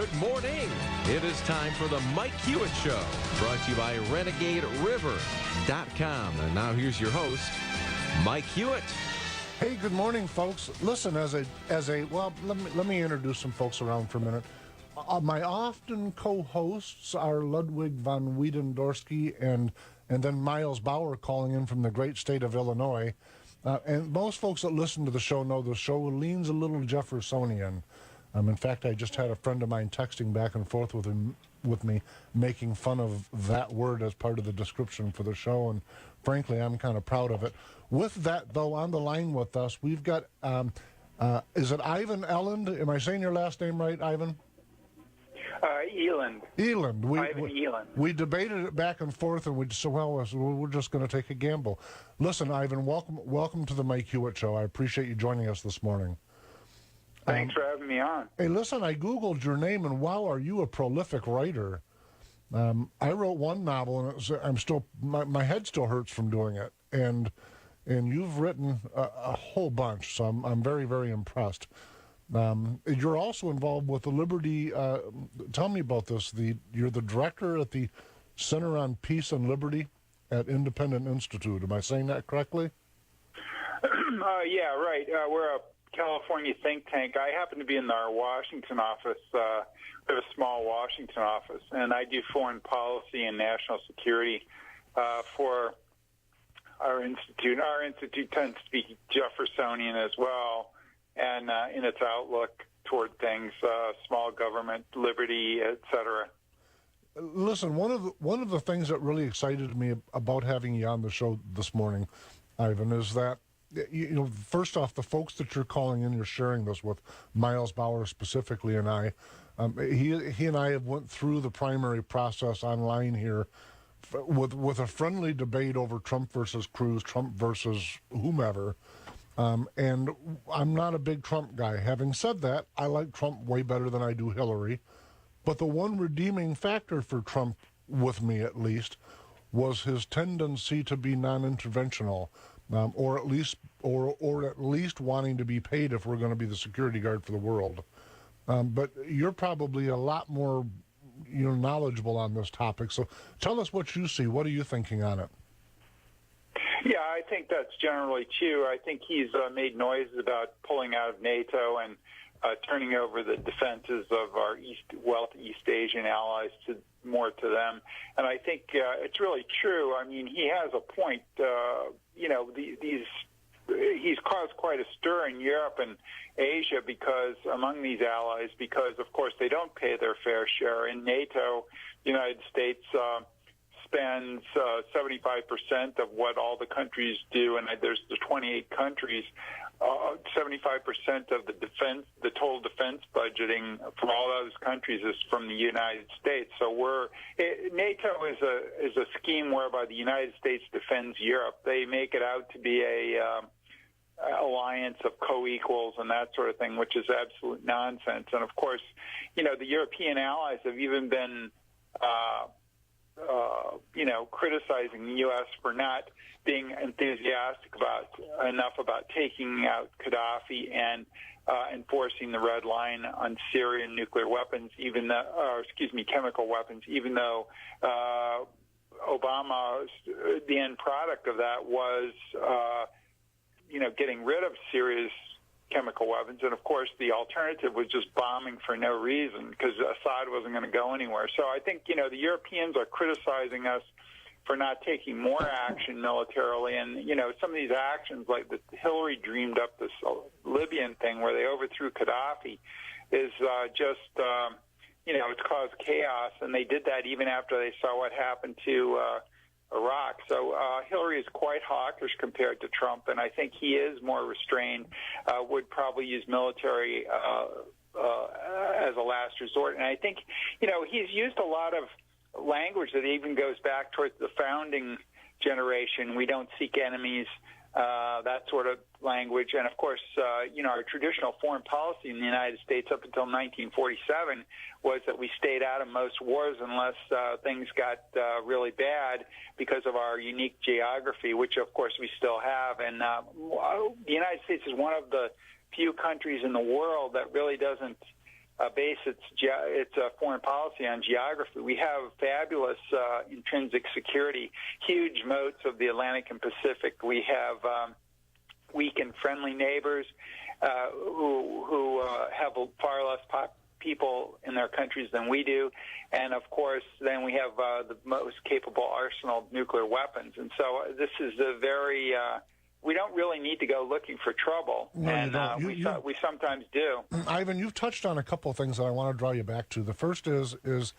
Good morning. It is time for the Mike Hewitt Show, brought to you by RenegadeRiver.com. And now here's your host, Mike Hewitt. Hey, good morning, folks. Listen, let me introduce some folks around for a minute. My often co-hosts are Ludwig von Wiedendorsky and then Miles Bauer calling in from the great state of Illinois. And most folks that listen to the show know the show leans a little Jeffersonian. In fact, I just had a friend of mine texting back and forth with me, making fun of that word as part of the description for the show, and frankly, I'm kind of proud of it. With that, though, on the line with us, we've got, is it Ivan Eland? Am I saying your last name right, Ivan? Eland. Eland. Ivan Eland. We debated it back and forth, and we said, well, we're just going to take a gamble. Listen, Ivan, welcome to the Mike Hewitt Show. I appreciate you joining us this morning. Thanks for having me on. Hey, listen, I Googled your name, and wow, are you a prolific writer? I wrote one novel, and my head still hurts from doing it. And you've written a whole bunch, so I'm very, very impressed. You're also involved with the Liberty. Tell me about this. You're the director at the Center on Peace and Liberty at Independent Institute. Am I saying that correctly? Yeah, right. We're a California think tank. I happen to be in our Washington office. We have a small Washington office, and I do foreign policy and national security for our institute. Our institute tends to be Jeffersonian as well, and in its outlook toward things, small government, liberty, etc. Listen, one of the things that really excited me about having you on the show this morning, Ivan, is that first off, the folks that you're calling in, you're sharing this with, Miles Bauer specifically, and I, he and I have went through the primary process online here with a friendly debate over Trump versus Cruz, Trump versus whomever. And I'm not a big Trump guy. Having said that, I like Trump way better than I do Hillary. But the one redeeming factor for Trump, with me at least, was his tendency to be non-interventional, or at least wanting to be paid if we're going to be the security guard for the world. But you're probably a lot more, knowledgeable on this topic. So tell us what you see. What are you thinking on it? Yeah, I think that's generally true. I think he's made noises about pulling out of NATO and turning over the defenses of our East Asian allies more to them. And I think it's really true. I mean, he has a point. He's caused quite a stir in Europe and Asia among these allies, because, of course, they don't pay their fair share. In NATO, the United States spends 75% of what all the countries do, and there's the 28 countries. 75% of the total defense budgeting from all those countries is from the United States. So NATO is a scheme whereby the United States defends Europe. They make it out to be a alliance of co-equals and that sort of thing, which is absolute nonsense. And of course, the European allies have even been criticizing the U.S. for not being enthusiastic enough about taking out Gaddafi and enforcing the red line on Syrian nuclear weapons, chemical weapons, even though Obama, the end product of that was, getting rid of Syria's chemical weapons. And, of course, the alternative was just bombing for no reason, because Assad wasn't going to go anywhere. So I think, the Europeans are criticizing us for not taking more action militarily. And, some of these actions, like Hillary dreamed up this Libyan thing where they overthrew Gaddafi, is it's caused chaos. And they did that even after they saw what happened to Iraq. So Hillary is quite hawkish compared to Trump, and I think he is more restrained, would probably use military as a last resort. And I think, he's used a lot of language that even goes back towards the founding generation. We don't seek enemies, that sort of language. And, of course, our traditional foreign policy in the United States up until 1947 was that we stayed out of most wars unless things got really bad because of our unique geography, which, of course, we still have. And the United States is one of the few countries in the world that really doesn't base its foreign policy on geography. We have fabulous intrinsic security, huge moats of the Atlantic and Pacific. We have weak and friendly neighbors who have far less people in their countries than we do, and of course, then we have the most capable arsenal of nuclear weapons. And so this is a very we don't really need to go looking for trouble, and we sometimes do. Ivan, you've touched on a couple of things that I want to draw you back to. The first is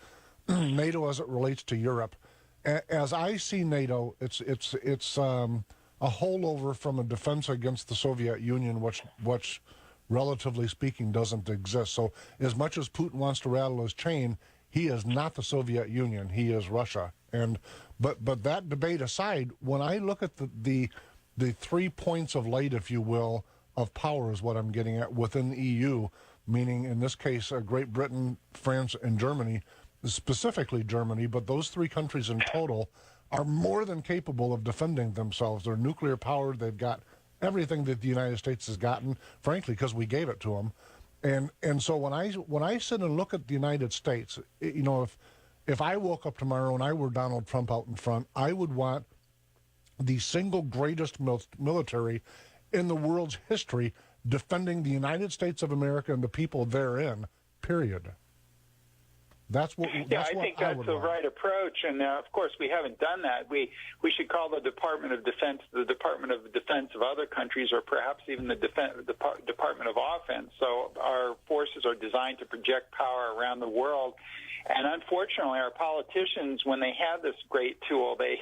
NATO as it relates to Europe. As I see NATO, it's a holdover from a defense against the Soviet Union, which relatively speaking doesn't exist. So as much as Putin wants to rattle his chain, he is not the Soviet Union. He is Russia. And but that debate aside, when I look at the 3 points of light, if you will, of power is what I'm getting at within the EU, meaning in this case Great Britain, France, and Germany, specifically Germany, but those 3 countries in total are more than capable of defending themselves. They're nuclear powered. They've got everything that the United States has gotten, frankly, because we gave it to them. And so when I sit and look at the United States, if I woke up tomorrow and I were Donald Trump out in front, I would want the single greatest military in the world's history defending the United States of America and the people therein, period. I think that's the right approach, and of course we haven't done that. We should call the Department of Defense the Department of Defense of other countries, or perhaps even the Department of Offense. So our forces are designed to project power around the world. And unfortunately, our politicians, when they have this great tool, they,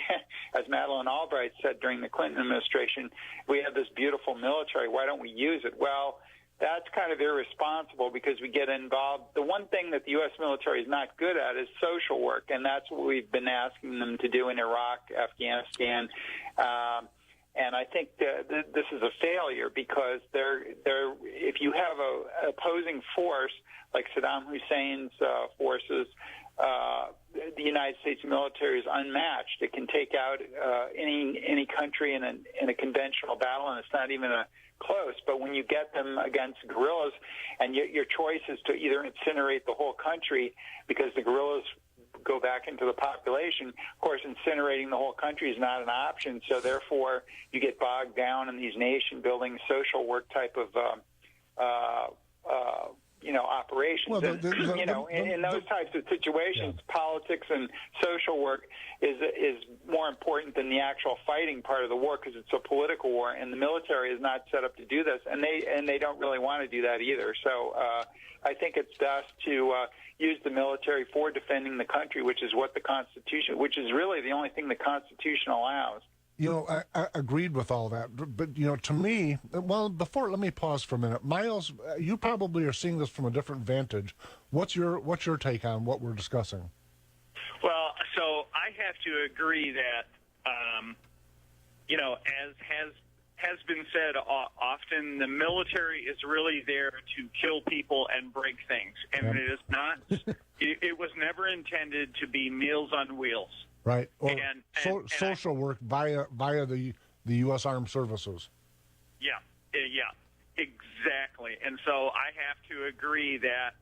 as Madeleine Albright said during the Clinton administration, we have this beautiful military. Why don't we use it? Well, that's kind of irresponsible because we get involved. The one thing that the U.S. military is not good at is social work, and that's what we've been asking them to do in Iraq, Afghanistan. And I think this is a failure because if you have an opposing force like Saddam Hussein's forces, the United States military is unmatched. It can take out any country in a conventional battle, and it's not even close. But when you get them against guerrillas, and your choice is to either incinerate the whole country because the guerrillas go back into the population. Of course, incinerating the whole country is not an option, so therefore you get bogged down in these nation-building social work type of operations. Well, in those types of situations, politics and social work is more important than the actual fighting part of the war because it's a political war, and the military is not set up to do this, and they don't really want to do that either. So I think it's best to use the military for defending the country, which is what the Constitution, which is really the only thing the Constitution allows. I agreed with all that, but to me, well, let me pause for a minute. Miles, you probably are seeing this from a different vantage. What's your take on what we're discussing? Well, so I have to agree that, as has been said often, the military is really there to kill people and break things, and it is not. It was never intended to be Meals on Wheels. Right, or social work via the U.S. Armed Services. Yeah, exactly. And so I have to agree that,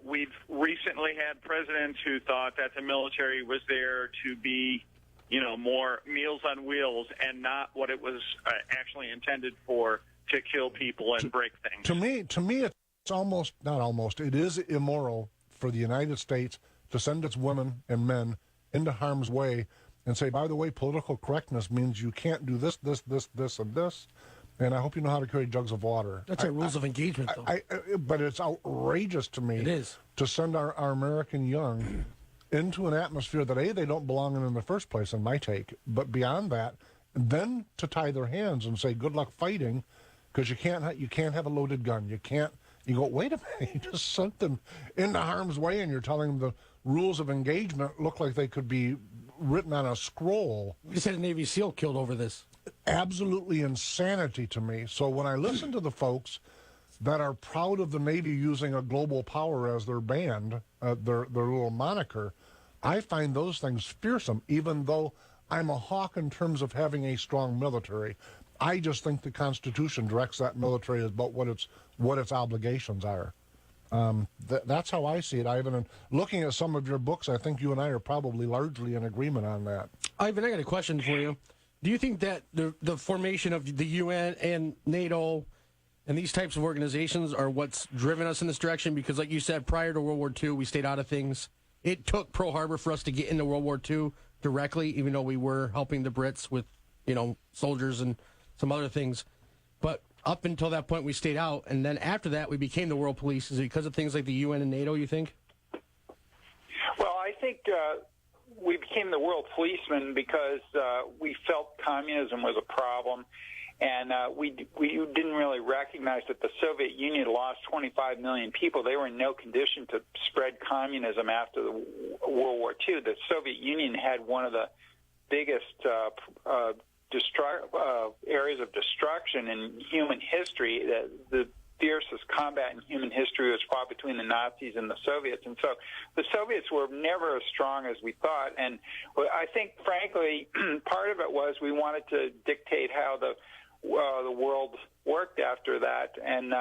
we've recently had presidents who thought that the military was there to be, more Meals on Wheels and not what it was actually intended for, to kill people and break things. To me, it's almost, not almost, it is immoral for the United States to send its women and men into harm's way and say, by the way, political correctness means you can't do this, and this, and I hope you know how to carry jugs of water. That's rules of engagement, though. But it's outrageous to me to send our American young into an atmosphere that, A, they don't belong in the first place, in my take, but beyond that, then to tie their hands and say, good luck fighting, because you can't have a loaded gun. You go, wait a minute, you just sent them into harm's way, and you're telling them the rules of engagement look like they could be written on a scroll. We just had a Navy SEAL killed over this. Absolutely insanity to me. So when I listen to the folks that are proud of the Navy using a global power as their band, their little moniker, I find those things fearsome, even though I'm a hawk in terms of having a strong military. I just think the Constitution directs that military about what its obligations are. That's how I see it, Ivan. And looking at some of your books, I think you and I are probably largely in agreement on that. Ivan, I got a question for you. Do you think that the formation of the UN and NATO and these types of organizations are what's driven us in this direction? Because like you said, prior to World War II, we stayed out of things. It took Pearl Harbor for us to get into World War II directly, even though we were helping the Brits with, soldiers and some other things. But up until that point, we stayed out. And then after that, we became the world police. Is it because of things like the UN and NATO, you think? Well, I think we became the world policemen because we felt communism was a problem. And we didn't really recognize that the Soviet Union lost 25 million people. They were in no condition to spread communism after the World War II. The Soviet Union had one of the biggest areas of destruction in human history. The fiercest combat in human history was fought between the Nazis and the Soviets. And so the Soviets were never as strong as we thought. And I think, frankly, part of it was we wanted to dictate how the world worked after that. And,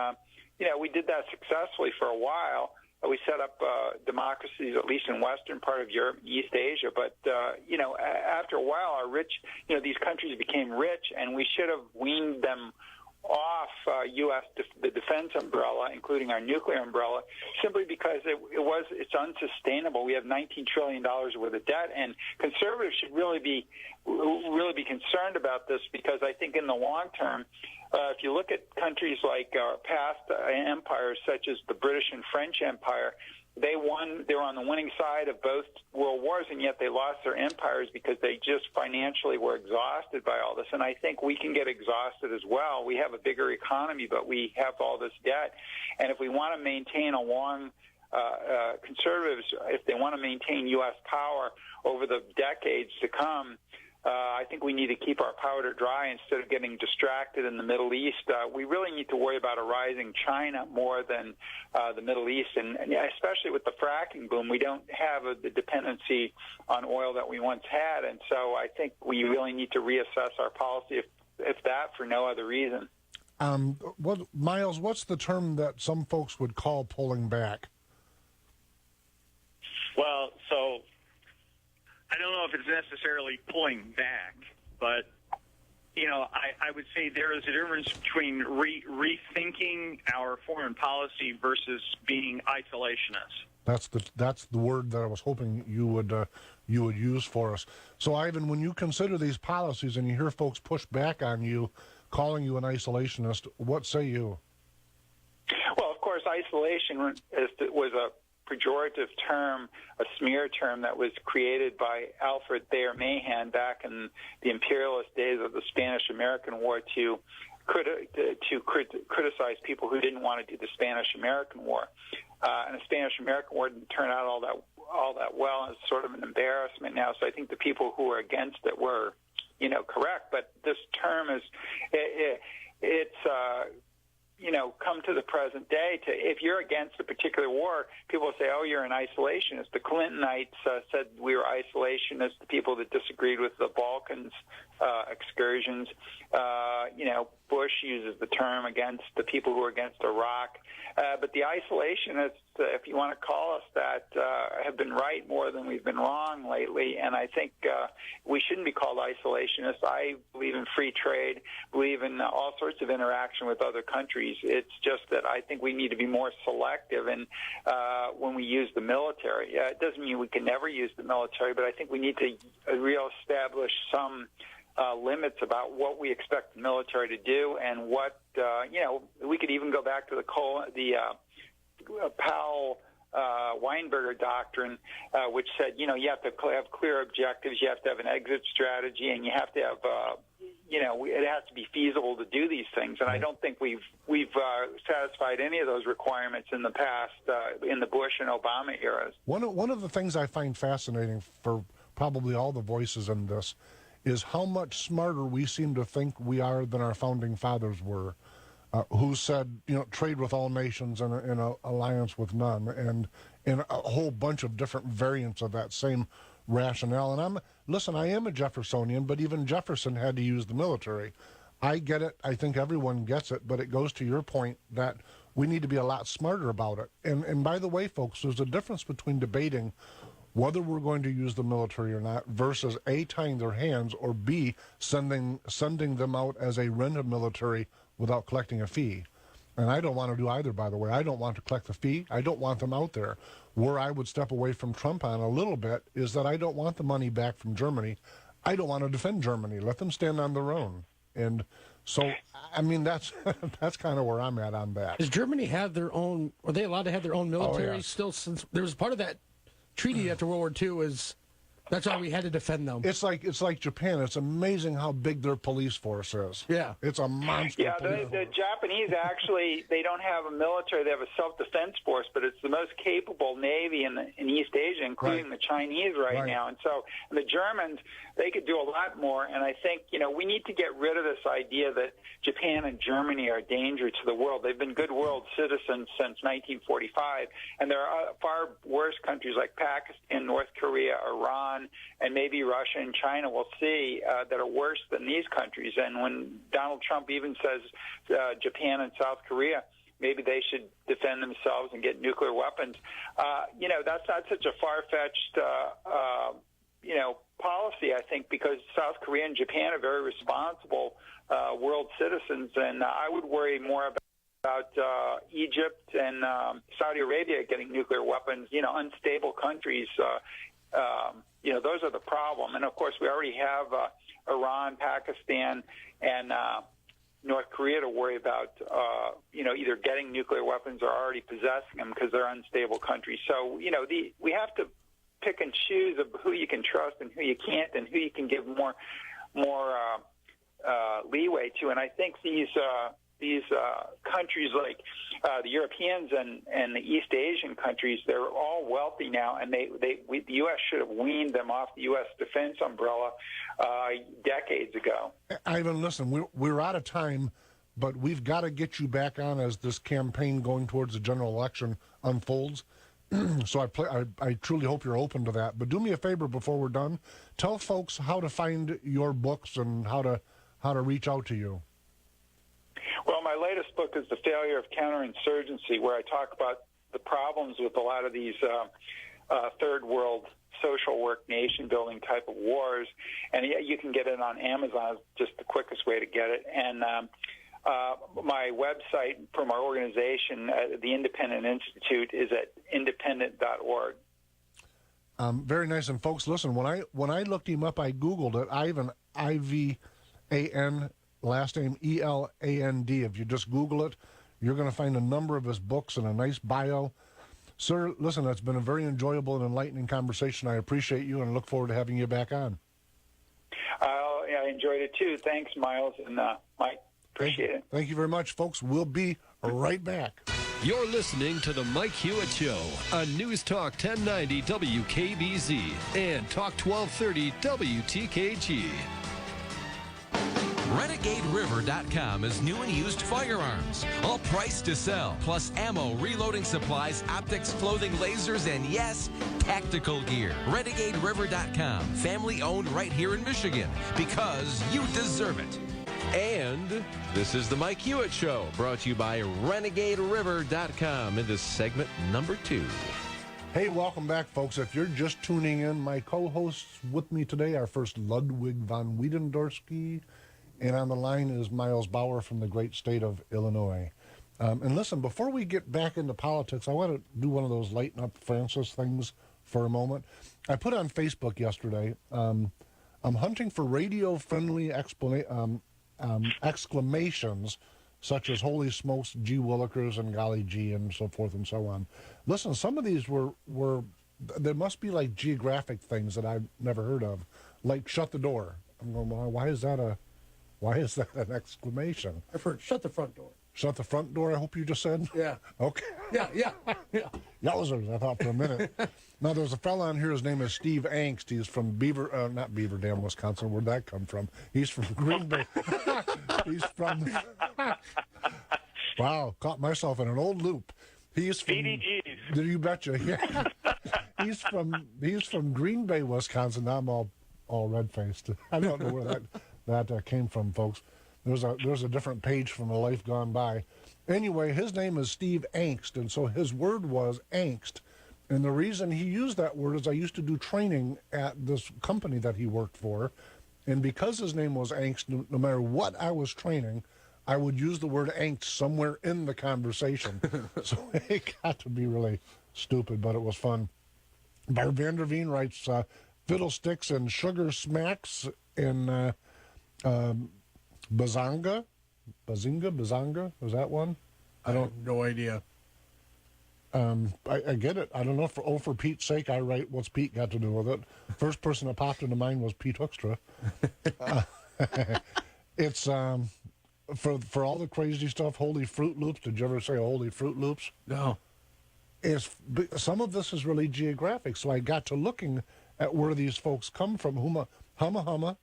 we did that successfully for a while. We set up democracies, at least in western part of Europe, East Asia. But, after a while, these countries became rich, and we should have weaned them off the defense umbrella, including our nuclear umbrella, simply because it's unsustainable. We have $19 trillion worth of debt, and conservatives should really be concerned about this, because I think in the long term, if you look at countries like past empires such as the British and French Empire, they were on the winning side of both world wars, and yet they lost their empires because they just financially were exhausted by all this. And I think we can get exhausted as well. We have a bigger economy, but we have all this debt. And if we want to maintain conservatives, if they want to maintain U.S. power over the decades to come, I think we need to keep our powder dry instead of getting distracted in the Middle East. We really need to worry about a rising China more than the Middle East, and especially with the fracking boom, we don't have the dependency on oil that we once had, and so I think we really need to reassess our policy, if that for no other reason. Miles, what's the term that some folks would call pulling back? Well, so I don't know if it's necessarily pulling back, but, I would say there is a difference between rethinking our foreign policy versus being isolationist. That's the word that I was hoping you would use for us. So, Ivan, when you consider these policies and you hear folks push back on you, calling you an isolationist, what say you? Well, of course, isolation was a pejorative term, a smear term that was created by Alfred Thayer Mahan back in the imperialist days of the Spanish-American War to criticize people who didn't want to do the Spanish-American War. And the Spanish-American War didn't turn out all that well. It's sort of an embarrassment now. So I think the people who were against it were, correct. But this term is, it's come to the present day. If you're against a particular war, people say, "Oh, you're an isolationist." The Clintonites said we were isolationists. The people that disagreed with the Balkans excursions, Bush uses the term against the people who are against Iraq. But the isolationists, if you want to call us that, have been right more than we've been wrong lately. And I think we shouldn't be called isolationists. I believe in free trade, believe in all sorts of interaction with other countries. It's just that I think we need to be more selective and when we use the military. It doesn't mean we can never use the military, but I think we need to reestablish some limits about what we expect the military to do, and what we could even go back to the Powell Weinberger doctrine, which said you have to have clear objectives, you have to have an exit strategy, and you have to have it has to be feasible to do these things. And I don't think we've satisfied any of those requirements in the past, in the Bush and Obama eras. One of the things I find fascinating for probably all the voices in this is how much smarter we seem to think we are than our founding fathers were, who said, trade with all nations and an alliance with none, and a whole bunch of different variants of that same rationale. And I am a Jeffersonian, but even Jefferson had to use the military. I get it. I think everyone gets it, but it goes to your point that we need to be a lot smarter about it. And by the way, folks, there's a difference between debating whether we're going to use the military or not versus A, tying their hands, or B, sending them out as a rented military without collecting a fee. And I don't want to do either, by the way. I don't want to collect the fee. I don't want them out there. Where I would step away from Trump on a little bit is that I don't want the money back from Germany. I don't want to defend Germany. Let them stand on their own. And so, I mean, that's that's kind of where I'm at on that. Does Germany have their own? Are they allowed to have their own military still? Since there was part of that treaty after World War II is that's why we had to defend them. It's like Japan. It's amazing how big their police force is. Yeah, it's a monster. Yeah, the Japanese actually they don't have a military; they have a self-defense force, but it's the most capable navy in East Asia, including the Chinese right now. And so the Germans, they could do a lot more. And I think we need to get rid of this idea that Japan and Germany are a danger to the world. They've been good world citizens since 1945, and there are far worse countries like Pakistan, North Korea, Iran, and maybe Russia and China, we'll see, that are worse than these countries. And when Donald Trump even says Japan and South Korea, maybe they should defend themselves and get nuclear weapons, that's not such a far-fetched, policy, I think, because South Korea and Japan are very responsible world citizens, and I would worry more about Egypt and Saudi Arabia getting nuclear weapons, unstable countries. Those are the problem. And, of course, we already have Iran, Pakistan, and North Korea to worry about, either getting nuclear weapons or already possessing them because they're unstable countries. So, we have to pick and choose of who you can trust and who you can't and who you can give more leeway to. And I think these countries like the Europeans and the East Asian countries, they're all wealthy now, and the U.S. should have weaned them off the U.S. defense umbrella decades ago. Ivan, listen, we're out of time, but we've got to get you back on as this campaign going towards the general election unfolds. So I truly hope you're open to that. But do me a favor before we're done. Tell folks how to find your books and how to reach out to you. Well, my latest book is The Failure of Counterinsurgency, where I talk about the problems with a lot of these third world social work, nation-building type of wars. And you can get it on Amazon. It's just the quickest way to get it. And my website from our organization, the Independent Institute, is at independent.org. Very nice. And folks, listen, when I looked him up, I Googled it. Ivan, I-V-A-N, last name E-L-A-N-D. If you just Google it, you're going to find a number of his books and a nice bio. Sir, listen, it's been a very enjoyable and enlightening conversation. I appreciate you and look forward to having you back on. I enjoyed it too. Thanks, Miles and Mike. Appreciate it. Thank you very much, folks. We'll be right back. You're listening to The Mike Hewitt Show on News Talk 1090 WKBZ and Talk 1230 WTKG. RenegadeRiver.com is new and used firearms. All priced to sell, plus ammo, reloading supplies, optics, clothing, lasers, and yes, tactical gear. RenegadeRiver.com, family owned right here in Michigan, because you deserve it. And this is the Mike Hewitt Show, brought to you by RenegadeRiver.com into segment number 2. Hey, welcome back, folks. If you're just tuning in, my co-hosts with me today are first Ludwig von Wiedendorsky, and on the line is Miles Bauer from the great state of Illinois. And listen, before we get back into politics, I want to do one of those lighten up Francis things for a moment. I put on Facebook yesterday, I'm hunting for radio-friendly exclamations such as holy smokes, gee willikers, and golly gee, and so forth and so on. Listen, some of these were there must be like geographic things that I've never heard of, like shut the door. I'm going, well, why is that an exclamation? I've heard shut the front door. Shut the front door, I hope you just said? Yeah. Okay. Yeah. Yowzers, I thought for a minute. Now, there's a fella on here, his name is Steve Angst. He's from not Beaver Dam, Wisconsin. Where'd that come from? He's from Green Bay. He's from... Wow, caught myself in an old loop. He's from... BDGs. Did you betcha? Yeah. He's from Green Bay, Wisconsin. Now I'm all red-faced. I don't know where that came from, folks. There's a different page from a life gone by. Anyway, his name is Steve Angst, and so his word was angst. And the reason he used that word is I used to do training at this company that he worked for, and because his name was Angst, no matter what I was training, I would use the word angst somewhere in the conversation. So it got to be really stupid, but it was fun. Barb Vanderveen writes, fiddlesticks and sugar smacks in Bazinga, is that one? I have no idea. I get it. I don't know. For Pete's sake, I write, what's Pete got to do with it? First person that popped into mind was Pete Hoekstra. It's for all the crazy stuff, Holy Fruit Loops. Did you ever say Holy Fruit Loops? No. Some of this is really geographic, so I got to looking at where these folks come from. Humma.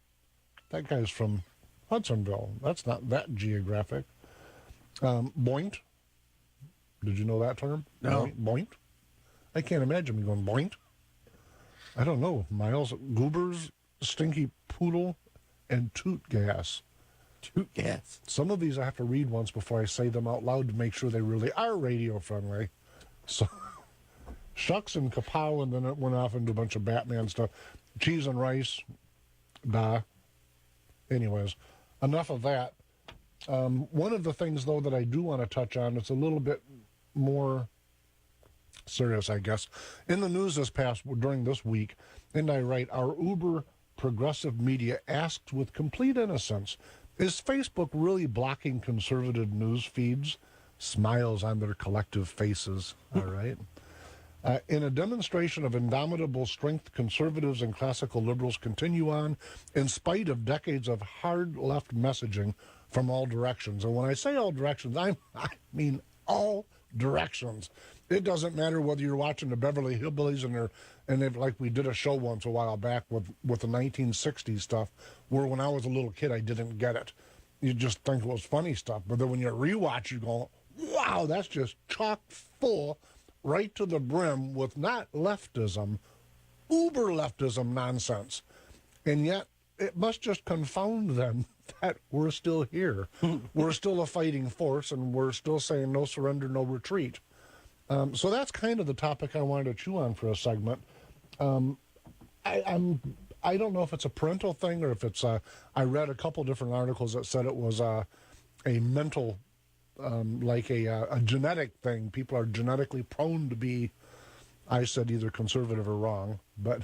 That guy's from Hudsonville. That's not that geographic. Boint. Did you know that term? No. Boint? I can't imagine me going boint. I don't know. Miles. Goobers, Stinky Poodle, and Toot Gas. Toot Gas. Some of these I have to read once before I say them out loud to make sure they really are radio friendly. So, Shucks and Kapow, and then it went off into a bunch of Batman stuff. Cheese and Rice. Anyways, enough of that. One of the things, though, that I do want to touch on, it's a little bit more serious, I guess. In the news during this week, and I write, our uber progressive media asked with complete innocence, is Facebook really blocking conservative news feeds? Smiles on their collective faces, all right? In a demonstration of indomitable strength, conservatives and classical liberals continue on in spite of decades of hard left messaging from all directions. And when I say all directions, I mean all directions. It doesn't matter whether you're watching the Beverly Hillbillies and like we did a show once a while back with the 1960s stuff, where when I was a little kid, I didn't get it. You just think it was funny stuff. But then when you rewatch, you go, wow, that's just chock full right to the brim with not leftism, uber leftism nonsense. And yet it must just confound them that we're still here. We're still a fighting force, and we're still saying no surrender, no retreat. So that's kind of the topic I wanted to chew on for a segment. I don't know if it's a parental thing or if it's I read a couple different articles that said it was a mental, like a genetic thing. People are genetically prone to be, I said, either conservative or wrong. But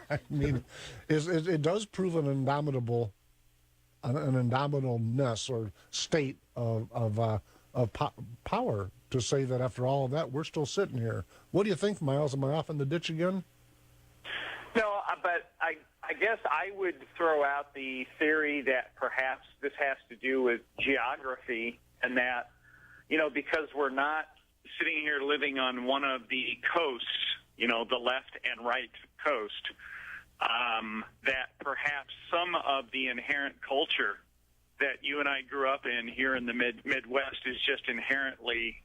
I mean, it does prove an indomitableness or state of power to say that after all of that, we're still sitting here. What do you think, Miles? Am I off in the ditch again? No, but I guess I would throw out the theory that perhaps this has to do with geography, and that, because we're not sitting here living on one of the coasts, the left and right coast, that perhaps some of the inherent culture that you and I grew up in here in the Midwest is just inherently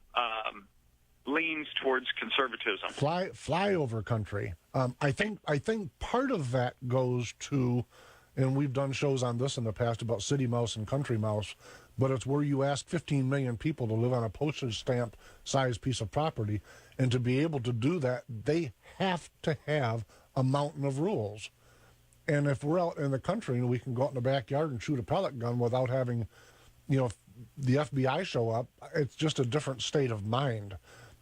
leans towards conservatism. Flyover country. I think part of that goes to, and we've done shows on this in the past about city mouse and country mouse, but it's where you ask 15 million people to live on a postage stamp sized piece of property, and to be able to do that, they have to have a mountain of rules. And if we're out in the country and we can go out in the backyard and shoot a pellet gun without having, the FBI show up, it's just a different state of mind.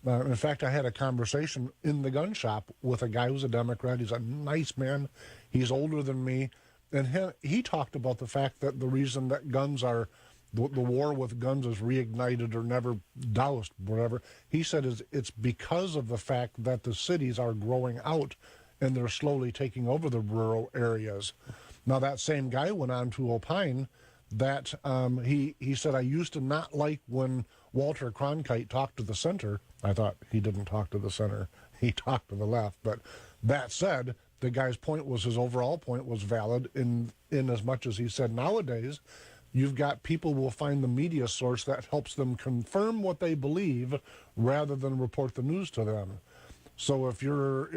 In fact, I had a conversation in the gun shop with a guy who's a Democrat. He's a nice man. He's older than me. And he talked about the fact that the reason that guns are, the war with guns is reignited or never doused, whatever. He said it's because of the fact that the cities are growing out and they're slowly taking over the rural areas. Now, that same guy went on to opine that he said, I used to not like when Walter Cronkite talked to the center. I thought he didn't talk to the center. He talked to the left. But that said, the guy's point was, his overall point was valid in as much as he said nowadays, you've got people will find the media source that helps them confirm what they believe rather than report the news to them. So if you're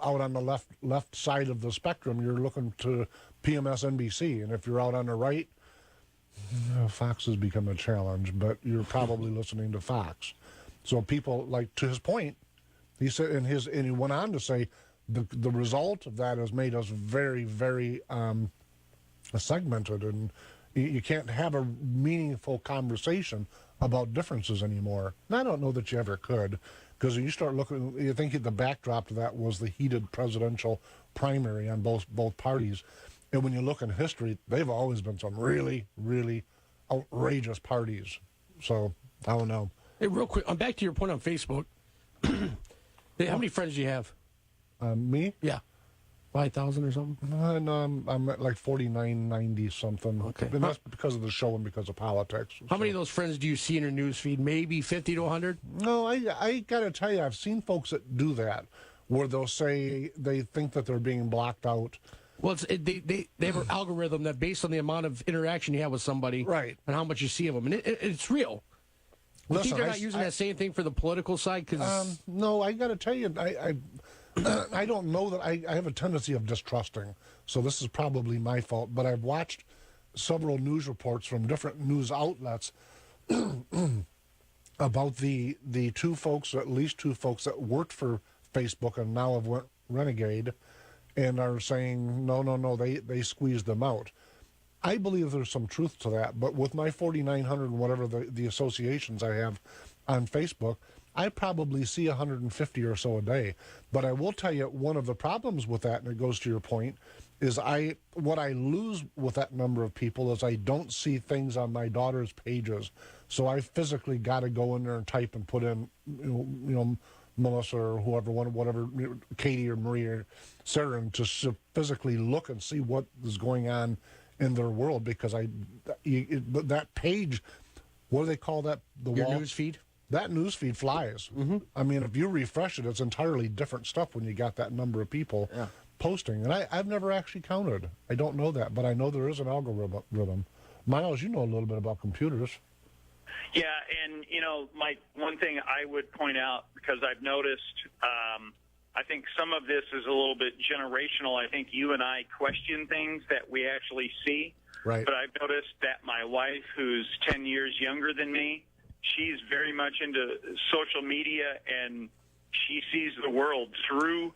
out on the left side of the spectrum, you're looking to PMS NBC, and if you're out on the right, Fox has become a challenge, but you're probably listening to Fox. So people, like, to his point, he said, and he went on to say, the result of that has made us very, very segmented, and you can't have a meaningful conversation about differences anymore. And I don't know that you ever could, because when you start looking, you think the backdrop to that was the heated presidential primary on both parties. And when you look in history, they've always been some really, really outrageous parties. So, I don't know. Hey, real quick, I'm back to your point on Facebook. Hey, how many friends do you have? Me? Yeah. 5,000 or something? No, I'm at like 4990 something. Okay. And that's because of the show and because of politics. How many of those friends do you see in your news feed? Maybe 50 to 100? No, I got to tell you, I've seen folks that do that, where they'll say they think that they're being blocked out. Well, they have an algorithm that based on the amount of interaction you have with somebody, right, and how much you see of them, and it's real. You think they're not using that same thing for the political side? Cause no, I got to tell you, I don't know that I have a tendency of distrusting, so this is probably my fault. But I've watched several news reports from different news outlets about the two folks, at least two folks that worked for Facebook and now have went renegade, and are saying no, they squeezed them out. I believe there's some truth to that, but with my 4,900 and whatever the associations I have on Facebook, I probably see 150 or so a day. But I will tell you, one of the problems with that, and it goes to your point, is what I lose with that number of people is I don't see things on my daughter's pages. So I physically got to go in there and type and put in, you know, Melissa or whoever, whatever, Katie or Marie or Sarah, and just physically look and see what is going on in their world, because that page, what do they call that? Your news feed? That news feed flies. Mm-hmm. I mean, if you refresh it, it's entirely different stuff when you got that number of people posting. And I've never actually counted. I don't know that, but I know there is an algorithm. Miles, you know a little bit about computers. Yeah, and, you know, Mike, one thing I would point out, because I've noticed, I think some of this is a little bit generational. I think you and I question things that we actually see. Right. But I've noticed that my wife, who's 10 years younger than me, she's very much into social media, and she sees the world through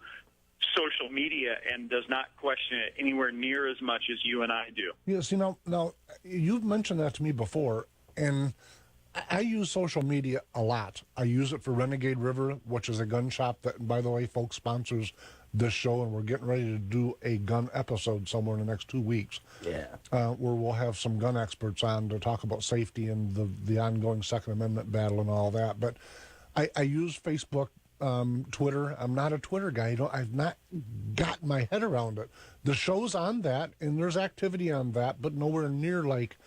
social media and does not question it anywhere near as much as you and I do. Yeah, see, now you've mentioned that to me before, and I use social media a lot. I use it for Renegade River, which is a gun shop that, by the way, folks, sponsors this show, and we're getting ready to do a gun episode somewhere in the next 2 weeks. Yeah. Where we'll have some gun experts on to talk about safety and the ongoing Second Amendment battle and all that. But I use Facebook, Twitter. I'm not a Twitter guy. I've not got my head around it. The show's on that, and there's activity on that, but nowhere near like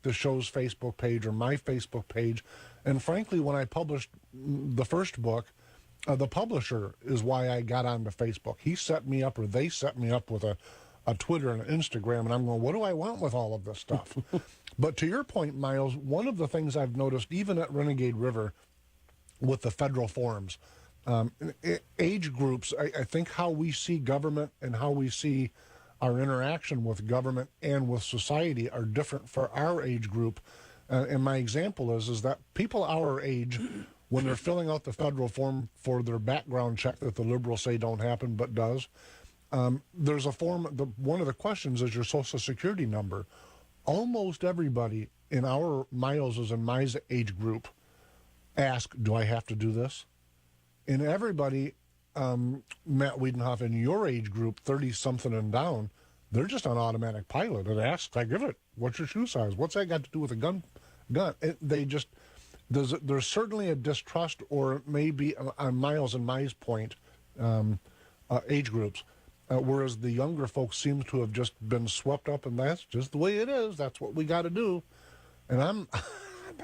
the show's Facebook page or my Facebook page. And frankly, when I published the first book, the publisher is why I got onto Facebook. He set me up, or they set me up with a Twitter and an Instagram, and I'm going, what do I want with all of this stuff? But to your point, Miles, one of the things I've noticed, even at Renegade River, with the federal forums, age groups, I think how we see government and how we see our interaction with government and with society are different for our age group. And my example is that people our age, when they're filling out the federal form for their background check that the liberals say don't happen but does, there's a form, one of the questions is your Social Security number. Almost everybody in our Miles's and my age group ask, do I have to do this? And everybody, Matt Wiedenhoff, in your age group, 30-something and down, they're just on automatic pilot. It asks, I give it, what's your shoe size? What's that got to do with a gun? They just, there's certainly a distrust, or maybe on Miles and Mai's point, age groups, whereas the younger folks seem to have just been swept up, and that's just the way it is. That's what we got to do. And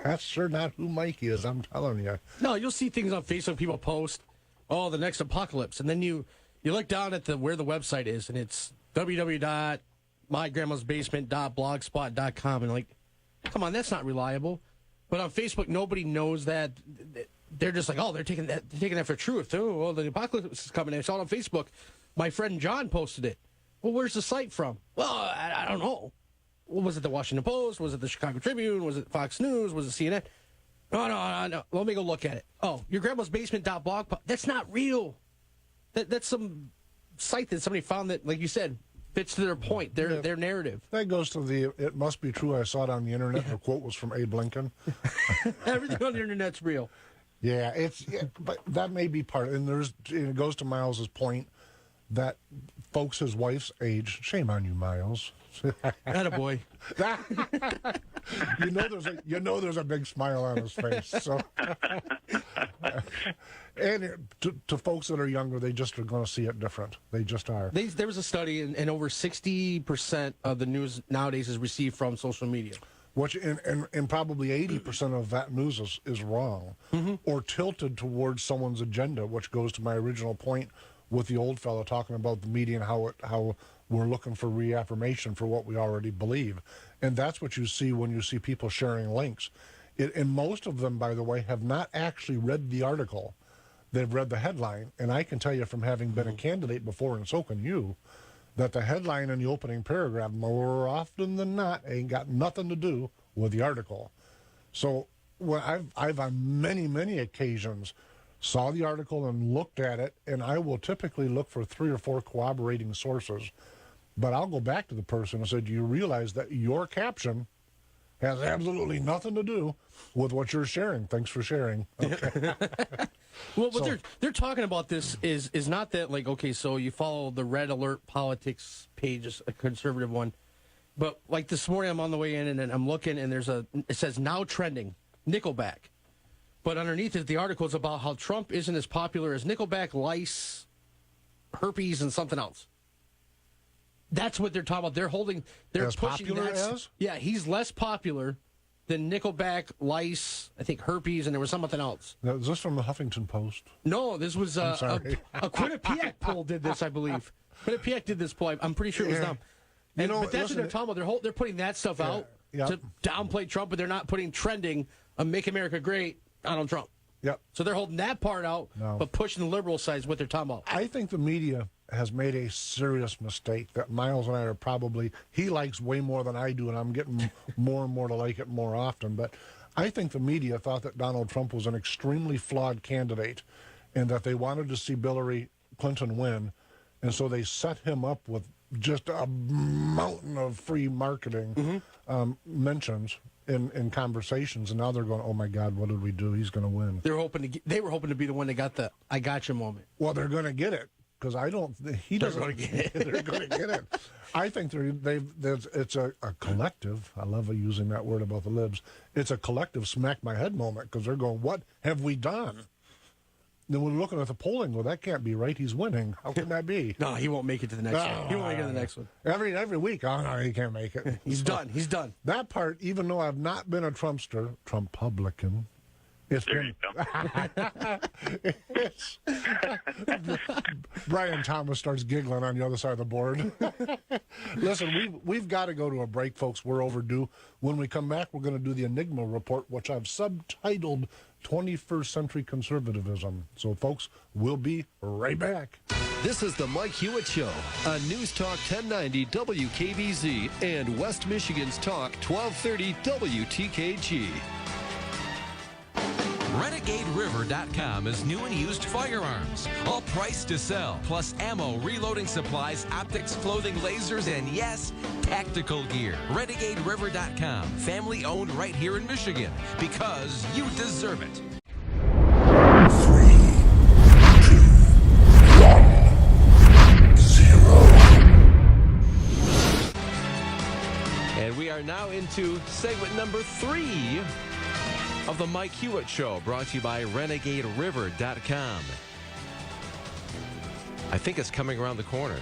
that's sure not who Mike is, I'm telling you. No, you'll see things on Facebook, people post, oh, the next apocalypse, and then you look down at where the website is, and it's www.mygrandmasbasement.blogspot.com, and like, come on, that's not reliable. But on Facebook, nobody knows that. They're just like, oh, they're taking that for truth. Oh, well, the apocalypse is coming. It's all on Facebook. My friend John posted it. Well, where's the site from? Well, I don't know. was it the Washington Post? Was it the Chicago Tribune? Was it Fox News? Was it CNN? No. Let me go look at it. Oh, your grandma's basement.blog. That's not real. That's some site that somebody found that, like you said, fits to their point, their narrative. That goes to the, it must be true, I saw it on the internet, the quote was from Abe Lincoln. Everything on the internet's real. Yeah, but that may be part, and it goes to Miles's point that folks his wife's age, shame on you, Miles. Attaboy. There's a big smile on his face. So, and to folks that are younger, they just are going to see it different. They just are. There was a study, and over 60% of the news nowadays is received from social media. Which and probably 80% of that news is wrong, or tilted towards someone's agenda, which goes to my original point with the old fellow talking about the media and how we're looking for reaffirmation for what we already believe. And that's what you see when you see people sharing links. And most of them, by the way, have not actually read the article. They've read the headline. And I can tell you from having been a candidate before, and so can you, that the headline in the opening paragraph, more often than not, ain't got nothing to do with the article. So I've on many, many occasions saw the article and looked at it, and I will typically look for 3 or 4 corroborating sources. But I'll go back to the person and say, do you realize that your caption has absolutely nothing to do with what you're sharing? Thanks for sharing. Okay. Well, what they're talking about this is not that, like, okay, so you follow the Red Alert Politics page, a conservative one, but like this morning I'm on the way in and I'm looking and it says now trending, Nickelback. But underneath it, the article is about how Trump isn't as popular as Nickelback, lice, herpes, and something else. That's what they're talking about. They're as pushing popular that. As? Yeah, he's less popular than Nickelback, lice, I think herpes, and there was something else. Now, is this from the Huffington Post? No, this was a Quinnipiac poll did this, I believe. Quinnipiac did this poll. I'm pretty sure it was them. But that's what they're talking about. They're putting that stuff out to downplay Trump, but they're not putting trending Make America Great, Donald Trump. Yep. So they're holding that part out, but pushing the liberal side is what they're talking about. I think the media has made a serious mistake that Miles and I are probably, he likes way more than I do, and I'm getting more and more to like it more often. But I think the media thought that Donald Trump was an extremely flawed candidate and that they wanted to see Hillary Clinton win. And so they set him up with just a mountain of free marketing mentions in conversations, and now they're going, oh my God, what did we do? He's going to win. They were hoping to be the one that got the I gotcha moment. Well, they're going to get it because they're going to get it. They're going to get it. I think it's a collective. I love using that word about the libs. It's a collective smack my head moment because they're going, what have we done? Then we're looking at the polling. Well, that can't be right. He's winning. How can that be? No, he won't make it to the next one. He won't make it to the next one. Every week, oh no, he can't make it. He's done. He's done. That part, even though I've not been a Trumpster, Trump-publican, it's been. Brian Thomas starts giggling on the other side of the board. Listen, we've got to go to a break, folks. We're overdue. When we come back, we're going to do the Enigma Report, which I've subtitled 21st Century Conservatism. So, folks, we'll be right back. This is the Mike Hewitt Show on News Talk 1090 WKBZ and West Michigan's Talk 1230 WTKG. RenegadeRiver.com is new and used firearms. All priced to sell, plus ammo, reloading supplies, optics, clothing, lasers, and yes, tactical gear. RenegadeRiver.com, family owned right here in Michigan, because you deserve it. 3, 2, 1, 0. And we are now into segment number 3 of the Mike Hewitt Show, brought to you by RenegadeRiver.com. I think it's coming around the corner.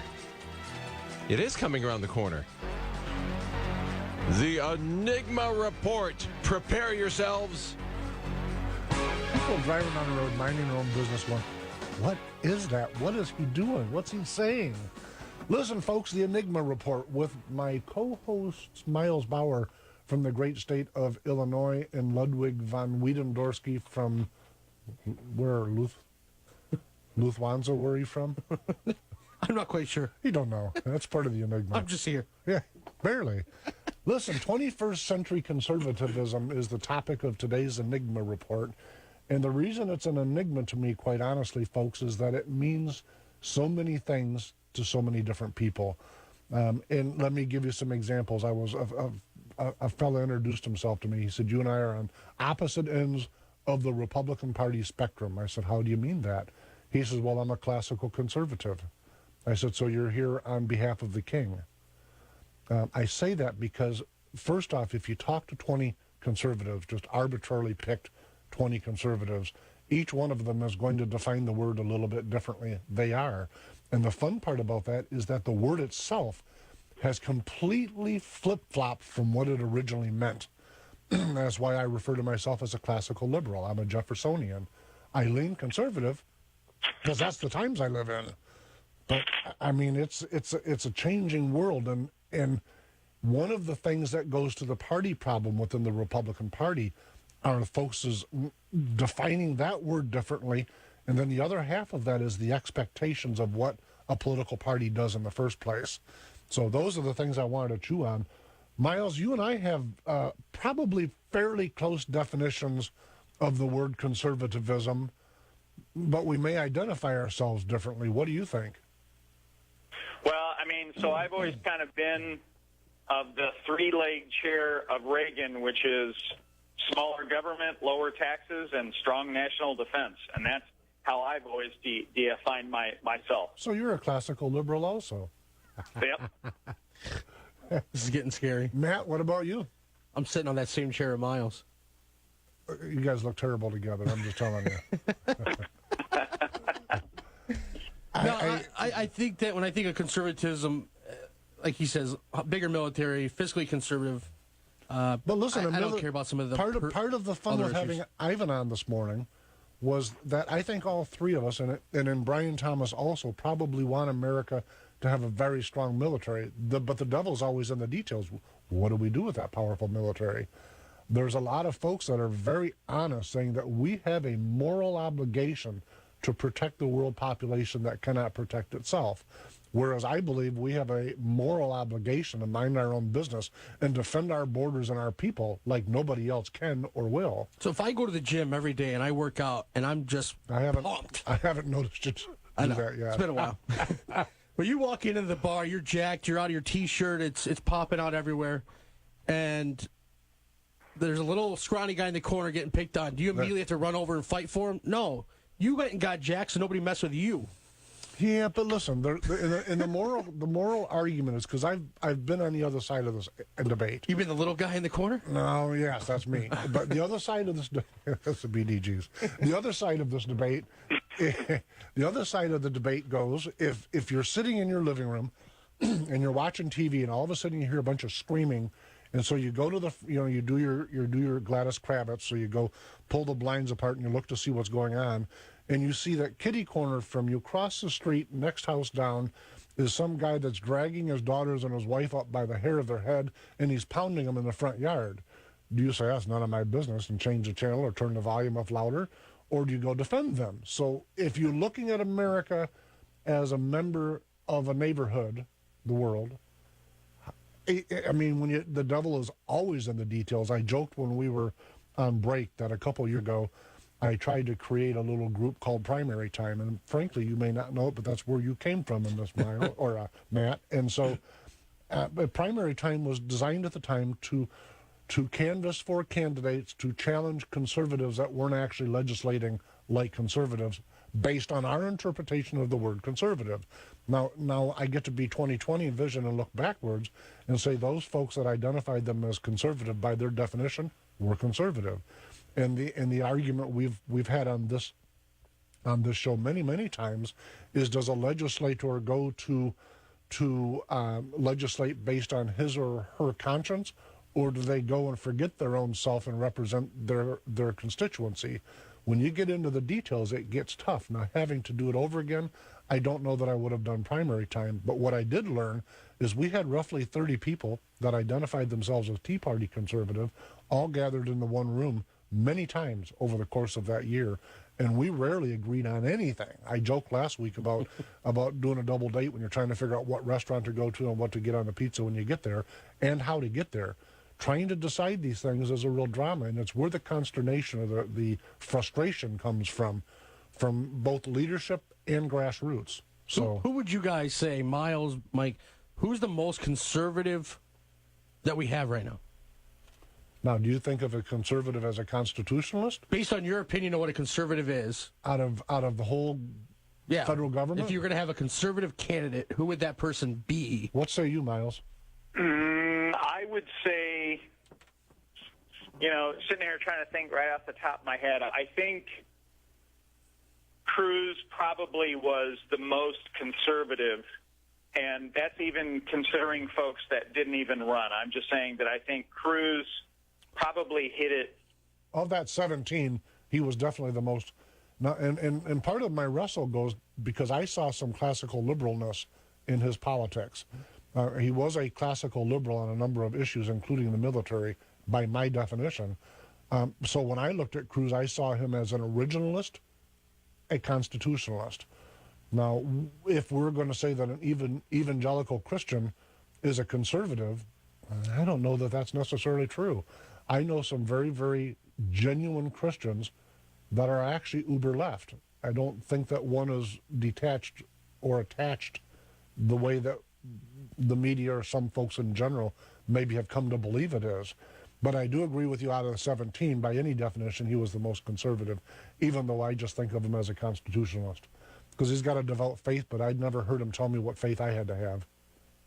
It is coming around the corner. The Enigma Report. Prepare yourselves. People driving on the road, minding their own business, going, what is that? What is he doing? What's he saying? Listen, folks, the Enigma Report with my co-host, Miles Bauer, from the great state of Illinois, and Ludwig von Wiedendorsky from, Lufthansa, where are you from? I'm not quite sure. You don't know. That's part of the enigma. I'm just here. Yeah, barely. Listen, 21st century conservatism is the topic of today's Enigma report. And the reason it's an enigma to me, quite honestly, folks, is that it means so many things to so many different people. And let me give you some examples. A fellow introduced himself to me. He said, you and I are on opposite ends of the Republican Party spectrum. I said, how do you mean that? He says, well, I'm a classical conservative. I said, so you're here on behalf of the king. I say that because, first off, if you talk to 20 conservatives, just arbitrarily picked 20 conservatives, each one of them is going to define the word a little bit differently. They are. And the fun part about that is that the word itself has completely flip-flopped from what it originally meant. That's why I refer to myself as a classical liberal. I'm a Jeffersonian. I lean conservative because that's the times I live in. But I mean, it's a changing world, and one of the things that goes to the party problem within the Republican Party are folks is defining that word differently, and then the other half of that is the expectations of what a political party does in the first place. So those are the things I wanted to chew on. Miles, you and I have probably fairly close definitions of the word conservatism, but we may identify ourselves differently. What do you think? Well, I mean, so I've always kind of been of the three-leg chair of Reagan, which is smaller government, lower taxes, and strong national defense. And that's how I've always defined myself. So you're a classical liberal also. Yep. This is getting scary. Matt, what about you? I'm sitting on that same chair of Miles. You guys look terrible together, I'm just telling you. I think that when I think of conservatism, like he says, bigger military, fiscally conservative. But listen, I don't care about some of the part of the fun of having Ivan on this morning was that I think all three of us, and in Brian Thomas also, probably want America to have a very strong military. But the devil's always in the details. What do we do with that powerful military? There's a lot of folks that are very honest, saying that we have a moral obligation to protect the world population that cannot protect itself. Whereas I believe we have a moral obligation to mind our own business and defend our borders and our people like nobody else can or will. So if I go to the gym every day and I work out and I'm just pumped. I haven't noticed you do that yet. It's been a while. But you walk into the bar, you're jacked, you're out of your T-shirt, it's popping out everywhere, and there's a little scrawny guy in the corner getting picked on. Do you immediately have to run over and fight for him? No. You went and got jacked so nobody messed with you. Yeah, but listen, in the moral argument is because I've been on the other side of this debate. You been the little guy in the corner? No, yes, that's me. But the other side of this, that's the BDGs. The other side of this debate, the other side of the debate goes if you're sitting in your living room and you're watching TV and all of a sudden you hear a bunch of screaming. And so you go to you do your Gladys Kravitz, so you go pull the blinds apart and you look to see what's going on, and you see that kitty corner from you across the street, next house down, is some guy that's dragging his daughters and his wife up by the hair of their head, and he's pounding them in the front yard. Do you say, that's none of my business, and change the channel or turn the volume up louder, or do you go defend them? So if you're looking at America as a member of a neighborhood, the world, I mean, the devil is always in the details. I joked when we were on break that a couple years ago, I tried to create a little group called Primary Time, and frankly, you may not know it, but that's where you came from in this, Mile, or Matt. And so, but Primary Time was designed at the time to canvass for candidates to challenge conservatives that weren't actually legislating like conservatives, based on our interpretation of the word conservative. Now I get to be 20/20 vision and look backwards and say those folks that identified them as conservative by their definition were conservative. And the argument we've had on this show many times is, does a legislator go to legislate based on his or her conscience, or do they go and forget their own self and represent their constituency? When you get into the details, it gets tough. Now, having to do it over again, I don't know that I would have done Primary Time. But what I did learn is we had roughly 30 people that identified themselves as Tea Party conservative, all gathered in the one room many times over the course of that year. and we rarely agreed on anything. I joked last week about doing a double date when you're trying to figure out what restaurant to go to and what to get on the pizza when you get there and how to get there. Trying to decide these things is a real drama, and it's where the consternation or the frustration comes from both leadership and grassroots. So who would you guys say, Miles, Mike, who's the most conservative that we have right now? now, do you think of a conservative as a constitutionalist Based on your opinion of what a conservative is, out of the whole federal government? if you're going to have a conservative candidate, who would that person be? What say you, Miles? I would say, sitting here trying to think right off the top of my head, I think Cruz probably was the most conservative, and that's even considering folks that didn't even run. I'm just saying that I think Cruz probably hit it. Of that 17, he was definitely the most. Now, and part of my wrestle goes because I saw some classical liberalness in his politics. He was a classical liberal on a number of issues, including the military, by my definition. So when I looked at Cruz, I saw him as an originalist, a constitutionalist. Now, if we're going to say that an evangelical Christian is a conservative, I don't know that that's necessarily true. I know some very, very genuine Christians that are actually uber left. I don't think that one is detached or attached the way that the media or some folks in general maybe have come to believe it is. But I do agree with you, out of the 17, by any definition, he was the most conservative, even though I just think of him as a constitutionalist. Because he's got a devout faith, but I'd never heard him tell me what faith I had to have.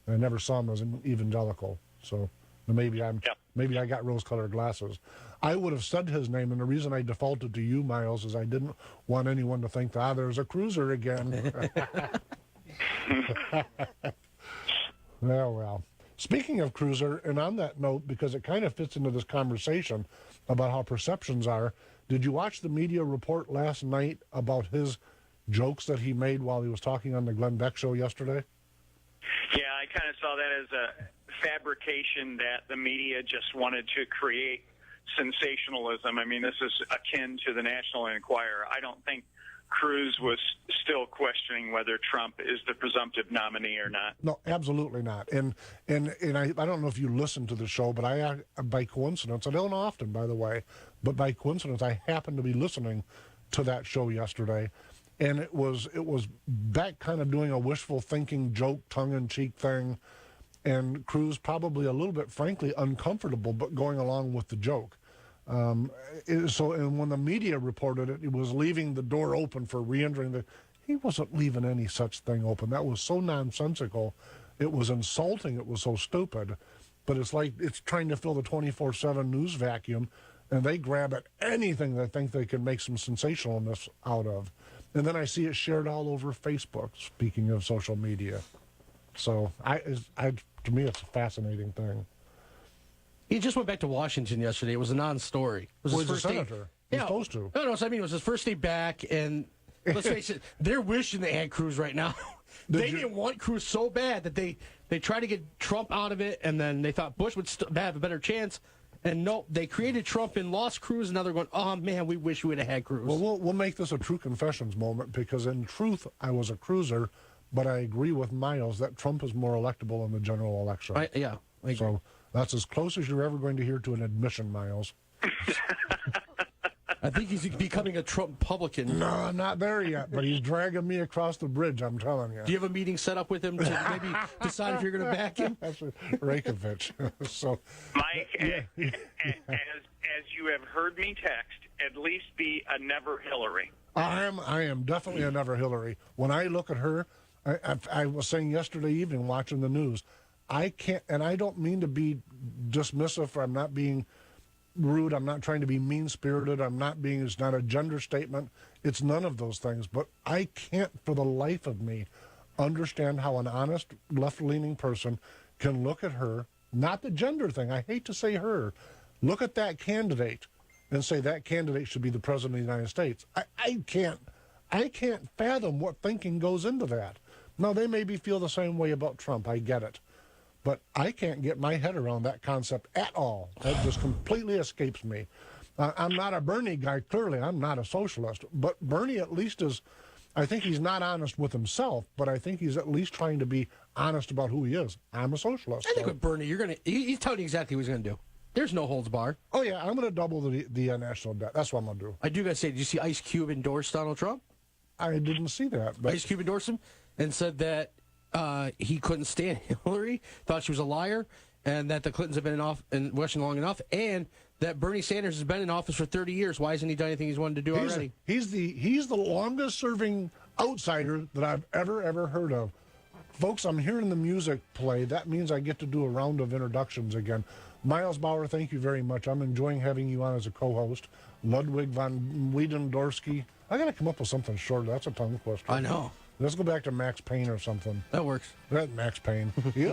I never saw him as an evangelical. So maybe I got rose-colored glasses. I would have said his name, and the reason I defaulted to you, Miles, is I didn't want anyone to think, there's a cruiser again. Well. Speaking of cruiser, and on that note, because it kind of fits into this conversation about how perceptions are, did you watch the media report last night about his jokes that he made while he was talking on the Glenn Beck show yesterday? Yeah, I kind of saw that as a fabrication that the media just wanted to create sensationalism. I mean, this is akin to the National Enquirer. I don't think Cruz was still questioning whether Trump is the presumptive nominee or not. No, absolutely not. And I don't know if you listened to the show, but I, by coincidence, I don't often, by the way, but by coincidence, I happened to be listening to that show yesterday, and it was Beck kind of doing a wishful thinking joke, tongue-in-cheek thing, and Cruz probably a little bit, frankly, uncomfortable, but going along with the joke. And when the media reported it, it was leaving the door open for re-entering. He wasn't leaving any such thing open. That was so nonsensical. It was insulting. It was so stupid. But it's like it's trying to fill the 24/7 news vacuum, and they grab at anything they think they can make some sensationalness out of. And then I see it shared all over Facebook, speaking of social media. So to me, it's a fascinating thing. He just went back to Washington yesterday. It was a non-story. It was his first senator. He's supposed to. No, so I mean, it was his first day back, and let's face it, they're wishing they had Cruz right now. They didn't want Cruz so bad that they tried to get Trump out of it, and then they thought Bush would have a better chance. And no, they created Trump and lost Cruz, and now they're going, oh, man, we wish we would have had Cruz. Well, we'll make this a true confessions moment, because in truth, I was a cruiser, but I agree with Miles that Trump is more electable in the general election. I agree. So that's as close as you're ever going to hear to an admission, Miles. I think he's becoming a Trump-publican. No, I'm not there yet, but he's dragging me across the bridge, I'm telling you. Do you have a meeting set up with him to maybe decide if you're going to back him? That's Rakovich. So, Mike, as you have heard me text, at least be a never Hillary. I am definitely a never Hillary. When I look at her, I was saying yesterday evening watching the news, I can't, and I don't mean to be dismissive, or I'm not being rude, I'm not trying to be mean-spirited, it's not a gender statement, it's none of those things, but I can't for the life of me understand how an honest left-leaning person can look at her, not the gender thing, I hate to say her, look at that candidate and say that candidate should be the president of the United States. I can't fathom what thinking goes into that. Now, they maybe feel the same way about Trump, I get it. But I can't get my head around that concept at all. That just completely escapes me. I'm not a Bernie guy, clearly. I'm not a socialist. But Bernie at least is, I think he's not honest with himself, but I think he's at least trying to be honest about who he is. I'm a socialist. I think with Bernie, he's telling you exactly what he's going to do. There's no holds bar. Oh, yeah, I'm going to double the national debt. That's what I'm going to do. I do got to say, did you see Ice Cube endorse Donald Trump? I didn't see that. But Ice Cube endorsed him and said that he couldn't stand Hillary, thought she was a liar, and that the Clintons have been in Washington long enough, and that Bernie Sanders has been in office for 30 years. Why hasn't he done anything he's wanted to do already? He's the longest-serving outsider that I've ever heard of. Folks, I'm hearing the music play. That means I get to do a round of introductions again. Miles Bauer, thank you very much. I'm enjoying having you on as a co-host. Ludwig von Wiedendorsky. I got to come up with something short. That's a tongue twister. I know. Let's go back to Max Payne or something. That works. Max Payne. He is